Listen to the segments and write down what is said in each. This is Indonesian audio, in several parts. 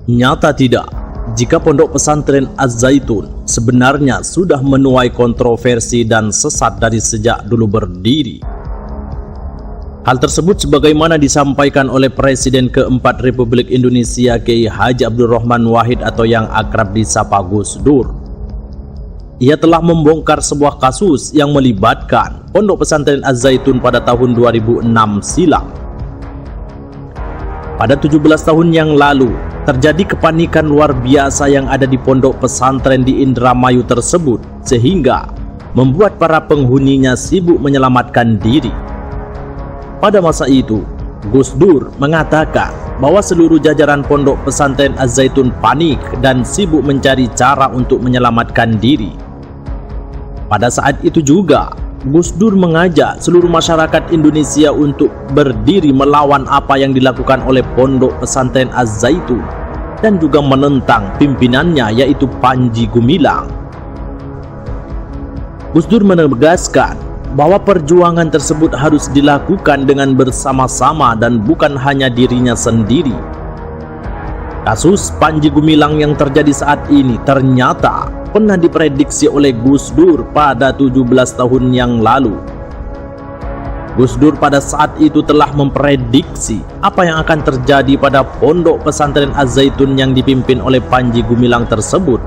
Nyata tidak, jika Pondok Pesantren Az-Zaitun sebenarnya sudah menuai kontroversi dan sesat dari sejak dulu berdiri. Hal tersebut sebagaimana disampaikan oleh Presiden keempat Republik Indonesia Kiai Haji Abdul Rahman Wahid atau yang akrab disapa Gus Dur. Ia telah membongkar sebuah kasus yang melibatkan Pondok Pesantren Az-Zaitun pada tahun 2006 silam. Pada 17 tahun yang lalu, terjadi kepanikan luar biasa yang ada di pondok pesantren di Indramayu tersebut, sehingga membuat para penghuninya sibuk menyelamatkan diri. Pada masa itu, Gus Dur mengatakan bahwa seluruh jajaran pondok pesantren Az-Zaitun panik dan sibuk mencari cara untuk menyelamatkan diri. Pada saat itu juga, Gus Dur mengajak seluruh masyarakat Indonesia untuk berdiri melawan apa yang dilakukan oleh Pondok Pesantren Az-Zaitun dan juga menentang pimpinannya yaitu Panji Gumilang. Gus Dur menegaskan bahwa perjuangan tersebut harus dilakukan dengan bersama-sama dan bukan hanya dirinya sendiri. Kasus Panji Gumilang yang terjadi saat ini ternyata pernah diprediksi oleh Gus Dur pada 17 tahun yang lalu. Gus Dur pada saat itu telah memprediksi apa yang akan terjadi pada Pondok Pesantren Az-Zaitun yang dipimpin oleh Panji Gumilang tersebut.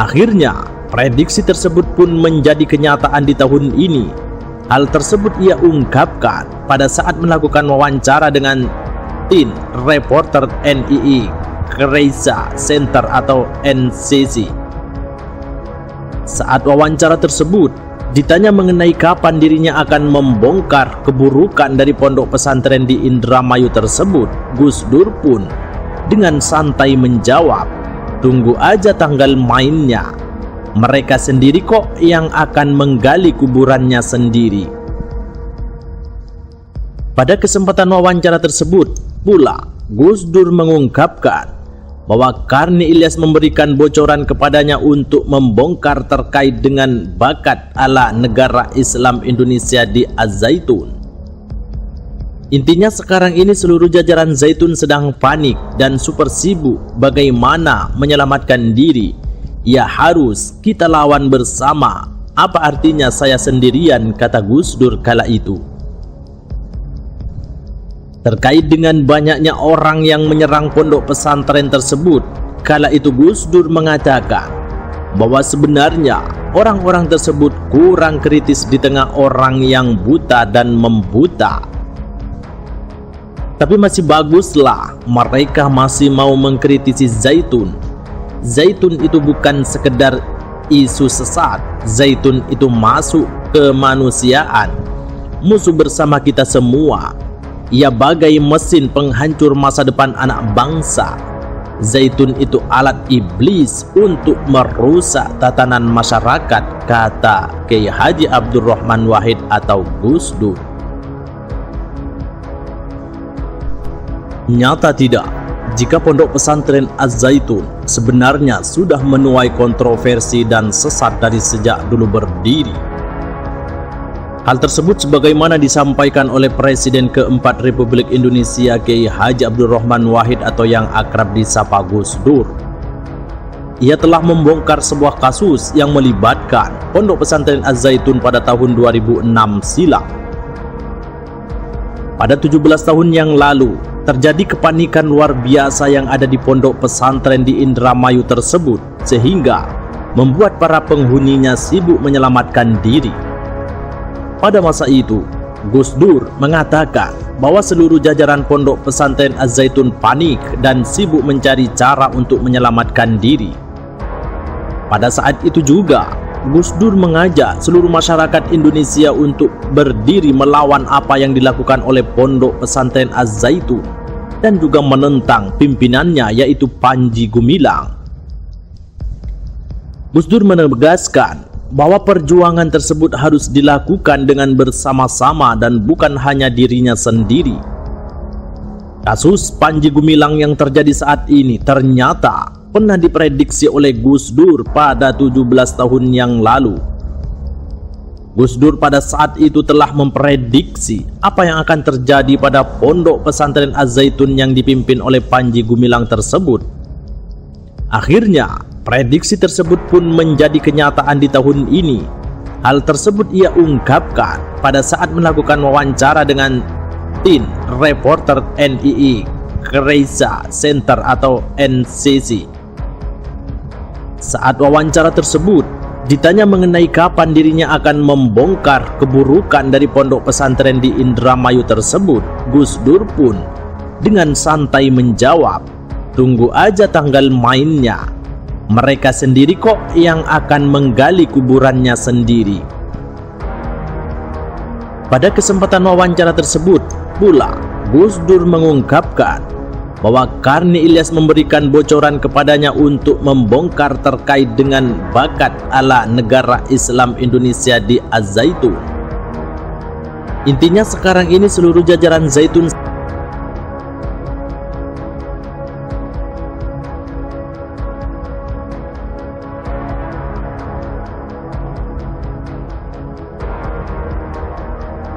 Akhirnya, prediksi tersebut pun menjadi kenyataan di tahun ini. Hal tersebut ia ungkapkan pada saat melakukan wawancara dengan tim reporter NII Kreisa Center atau NCC. Saat wawancara tersebut, ditanya mengenai kapan dirinya akan membongkar keburukan dari pondok pesantren di Indramayu tersebut, Gus Dur pun dengan santai menjawab, "Tunggu aja tanggal mainnya. Mereka sendiri kok yang akan menggali kuburannya sendiri." Pada kesempatan wawancara tersebut pula, Gus Dur mengungkapkan bahwa Karni Ilyas memberikan bocoran kepadanya untuk membongkar terkait dengan bakat ala negara Islam Indonesia di Az-Zaitun. Intinya sekarang ini seluruh jajaran Zaitun sedang panik dan super sibuk bagaimana menyelamatkan diri. Ya harus kita lawan bersama. Apa artinya saya sendirian, kata Gus Dur kala itu. Terkait dengan banyaknya orang yang menyerang pondok pesantren tersebut, kala itu Gus Dur mengatakan bahwa sebenarnya orang-orang tersebut kurang kritis di tengah orang yang buta dan membuta. Tapi masih baguslah mereka masih mau mengkritisi Zaitun. Zaitun itu bukan sekedar isu sesat, Zaitun itu masuk kemanusiaan, musuh bersama kita semua. Ia bagai mesin penghancur masa depan anak bangsa. Zaitun itu alat iblis untuk merusak tatanan masyarakat, kata Kiai Haji Abdul Rahman Wahid atau Gus Dur. Nyata tidak, jika Pondok Pesantren Az-Zaitun sebenarnya sudah menuai kontroversi dan sesat dari sejak dulu berdiri. Hal tersebut sebagaimana disampaikan oleh Presiden keempat Republik Indonesia Kiai Haji Abdul Rahman Wahid atau yang akrab disapa Gus Dur. Ia telah membongkar sebuah kasus yang melibatkan Pondok Pesantren Az-Zaitun pada tahun 2006 silam. Pada 17 tahun yang lalu, terjadi kepanikan luar biasa yang ada di pondok pesantren di Indramayu tersebut, sehingga membuat para penghuninya sibuk menyelamatkan diri. Pada masa itu, Gus Dur mengatakan bahwa seluruh jajaran pondok pesantren Az-Zaitun panik dan sibuk mencari cara untuk menyelamatkan diri. Pada saat itu juga, Gus Dur mengajak seluruh masyarakat Indonesia untuk berdiri melawan apa yang dilakukan oleh Pondok Pesantren Az-Zaitun dan juga menentang pimpinannya yaitu Panji Gumilang. Gus Dur menegaskan bahwa perjuangan tersebut harus dilakukan dengan bersama-sama dan bukan hanya dirinya sendiri. Kasus Panji Gumilang yang terjadi saat ini ternyata pernah diprediksi oleh Gus Dur pada 17 tahun yang lalu. Gus Dur pada saat itu telah memprediksi apa yang akan terjadi pada pondok pesantren Az-Zaitun yang dipimpin oleh Panji Gumilang tersebut. Akhirnya, prediksi tersebut pun menjadi kenyataan di tahun ini. Hal tersebut ia ungkapkan pada saat melakukan wawancara dengan tim reporter NII Kreisa Center atau NCC. Saat wawancara tersebut, ditanya mengenai kapan dirinya akan membongkar keburukan dari pondok pesantren di Indramayu tersebut, Gus Dur pun dengan santai menjawab, "Tunggu aja tanggal mainnya. Mereka sendiri kok yang akan menggali kuburannya sendiri." Pada kesempatan wawancara tersebut pula, Gus Dur mengungkapkan bahwa Karni Ilyas memberikan bocoran kepadanya untuk membongkar terkait dengan bakat ala negara Islam Indonesia di Az-Zaitun. Intinya sekarang ini seluruh jajaran Zaitun